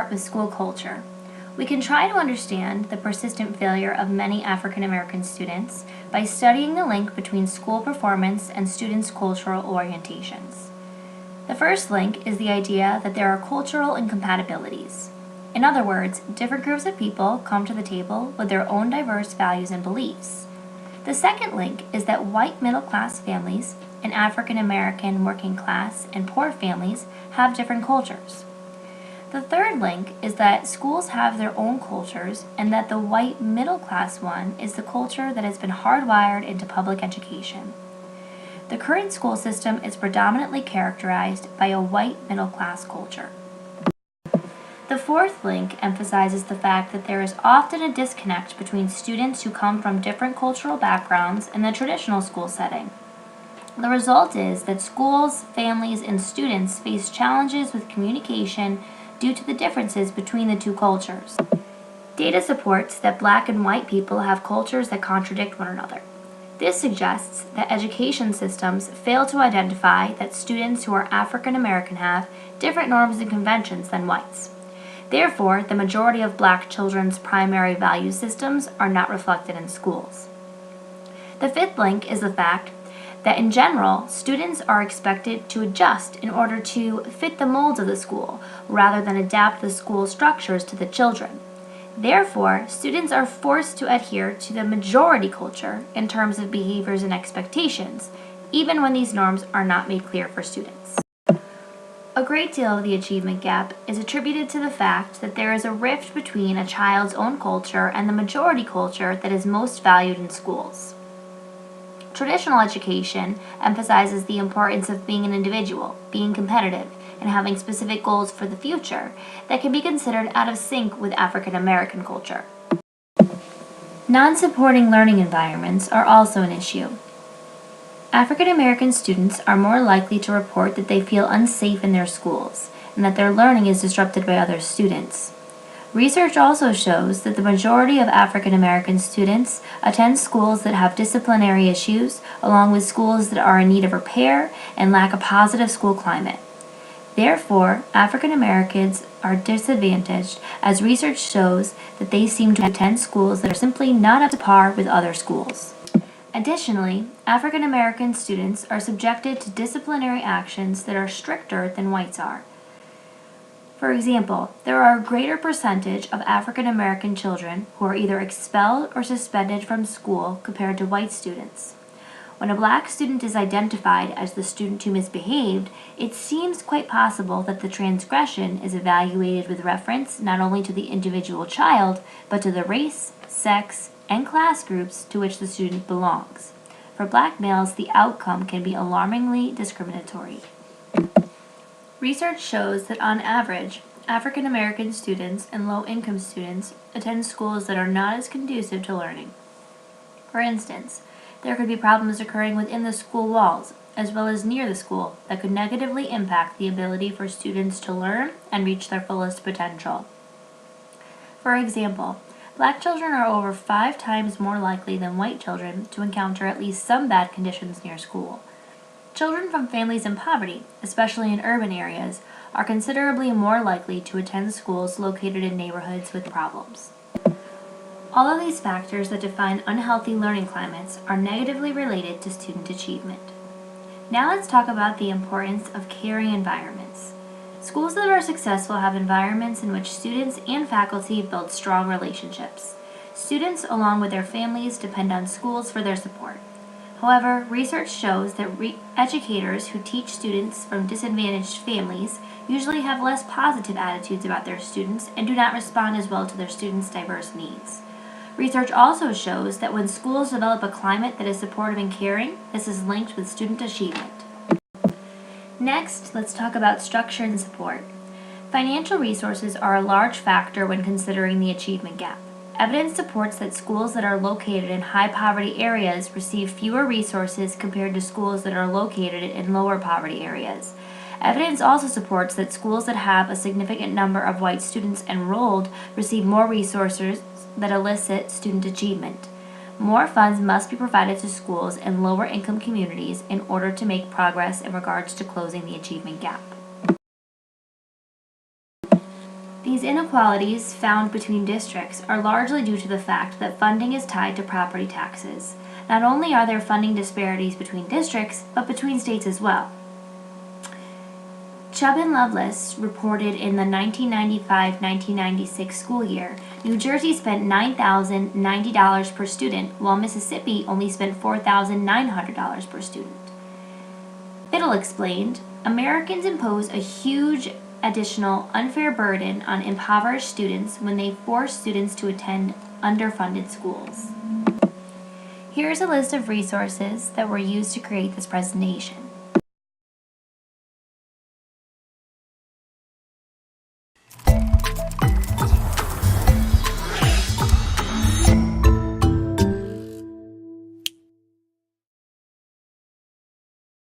start with school culture. We can try to understand the persistent failure of many African American students by studying the link between school performance and students' cultural orientations. The first link is the idea that there are cultural incompatibilities. In other words, different groups of people come to the table with their own diverse values and beliefs. The second link is that white middle-class families and African American working class and poor families have different cultures. The third link is that schools have their own cultures and that the white middle-class one is the culture that has been hardwired into public education. The current school system is predominantly characterized by a white middle-class culture. The fourth link emphasizes the fact that there is often a disconnect between students who come from different cultural backgrounds in the traditional school setting. The result is that schools, families, and students face challenges with communication due to the differences between the two cultures. Data supports that Black and white people have cultures that contradict one another. This suggests that education systems fail to identify that students who are African American have different norms and conventions than whites. Therefore, the majority of Black children's primary value systems are not reflected in schools. The fifth link is the fact that in general, students are expected to adjust in order to fit the molds of the school, rather than adapt the school structures to the children. Therefore, students are forced to adhere to the majority culture in terms of behaviors and expectations, even when these norms are not made clear for students. A great deal of the achievement gap is attributed to the fact that there is a rift between a child's own culture and the majority culture that is most valued in schools. Traditional education emphasizes the importance of being an individual, being competitive, and having specific goals for the future that can be considered out of sync with African American culture. Non-supporting learning environments are also an issue. African American students are more likely to report that they feel unsafe in their schools and that their learning is disrupted by other students. Research also shows that the majority of African American students attend schools that have disciplinary issues, along with schools that are in need of repair and lack a positive school climate. Therefore, African Americans are disadvantaged, as research shows that they seem to attend schools that are simply not up to par with other schools. Additionally, African American students are subjected to disciplinary actions that are stricter than whites are. For example, there are a greater percentage of African American children who are either expelled or suspended from school compared to white students. When a Black student is identified as the student who misbehaved, it seems quite possible that the transgression is evaluated with reference not only to the individual child, but to the race, sex, and class groups to which the student belongs. For Black males, the outcome can be alarmingly discriminatory. Research shows that on average, African American students and low-income students attend schools that are not as conducive to learning. For instance, there could be problems occurring within the school walls, as well as near the school, that could negatively impact the ability for students to learn and reach their fullest potential. For example, Black children are over 5 times more likely than white children to encounter at least some bad conditions near school. Children from families in poverty, especially in urban areas, are considerably more likely to attend schools located in neighborhoods with problems. All of these factors that define unhealthy learning climates are negatively related to student achievement. Now let's talk about the importance of caring environments. Schools that are successful have environments in which students and faculty build strong relationships. Students, along with their families, depend on schools for their support. However, research shows that educators who teach students from disadvantaged families usually have less positive attitudes about their students and do not respond as well to their students' diverse needs. Research also shows that when schools develop a climate that is supportive and caring, this is linked with student achievement. Next, let's talk about structure and support. Financial resources are a large factor when considering the achievement gap. Evidence supports that schools that are located in high poverty areas receive fewer resources compared to schools that are located in lower poverty areas. Evidence also supports that schools that have a significant number of white students enrolled receive more resources that elicit student achievement. More funds must be provided to schools in lower income communities in order to make progress in regards to closing the achievement gap. These These inequalities found between districts are largely due to the fact that funding is tied to property taxes. Not only are there funding disparities between districts, but between states as well. Chubb and Lovelace reported in the 1995-1996 school year, New Jersey spent $9,090 per student, while Mississippi only spent $4,900 per student. Biddle explained, Americans impose a huge additional unfair burden on impoverished students when they force students to attend underfunded schools. Here is a list of resources that were used to create this presentation.